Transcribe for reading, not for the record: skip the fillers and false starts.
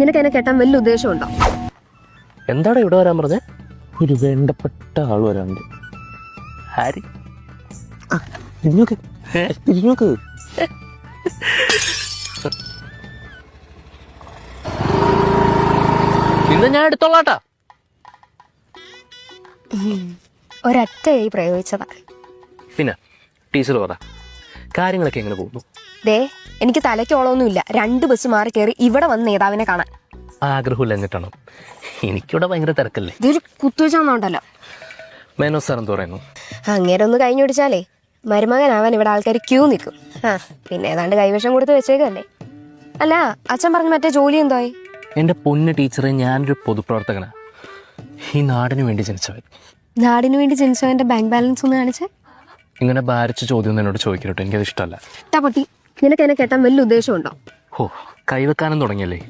നിനക്ക് എന്നെ കെട്ടാൻ വലിയ ഉദ്ദേശമുണ്ടോ? എന്താണ് ഇവിടെ വരാൻ പറഞ്ഞ? ഒരു വേണ്ടപ്പെട്ട ആൾ വരാനുണ്ട്. ഹാരി തിരിഞ്ഞോക്ക് തിരിഞ്ഞോക്ക്. ഇന്ന് ഞാൻ എടുത്തോളാട്ടാ. ഒരൊറ്റയായി പ്രയോഗിച്ചതാ. പിന്നെ ടീച്ചർ പറ, കാര്യങ്ങളൊക്കെ എങ്ങനെ പോകുന്നു? ദേ, എനിക്ക് തലയ്ക്കോളമൊന്നുമില്ല. 2 ബസ് മാറി കയറി ഇവിടെ വന്ന് നേതാവിനെ കാണാൻ. ആഗ്രഹമില്ല എന്നിട്ടാണോ? എനിക്കിവിടെ ഭയങ്കര തിരക്കല്ലേ. ഇതൊരു കുത്തുവെച്ചാന്നുണ്ടല്ലോ. മേനോ സാർ എന്ത് പറയുന്നു? അങ്ങേരെ ഒന്ന് കഴിഞ്ഞൊടിച്ചാലേ മരുമകനാവാൻ ഇവിടെ ആൾക്കാർ ക്യൂ നിൽക്കും. പിന്നെ ഏതാണ്ട് കൈവശം കൊടുത്ത് വെച്ചേക്കല്ലേ. അല്ല, അച്ഛൻ പറഞ്ഞ മറ്റേ ജോലി എന്തായി? എൻ്റെ പൊന്ന് ടീച്ചറെ, ഞാനൊരു പൊതുപ്രവർത്തകനാ. ഈ നാടിന് വേണ്ടി ജനിച്ചവൻ. നാടിന് വേണ്ടി ജനിച്ചവന്റെ ബാങ്ക് ബാലൻസ് ഒന്ന് കാണിച്ചേ. ഇങ്ങനെ ഭാരിച്ച ചോദ്യം എന്നോട് ചോദിക്കട്ടോ, എനിക്കത് ഇഷ്ടമല്ല. പൊട്ടി, നിനക്ക് എന്നെ കെട്ടാൻ വലിയ ഉദ്ദേശമുണ്ടോ? ഓ, കൈവെക്കാനും തുടങ്ങിയല്ലേ.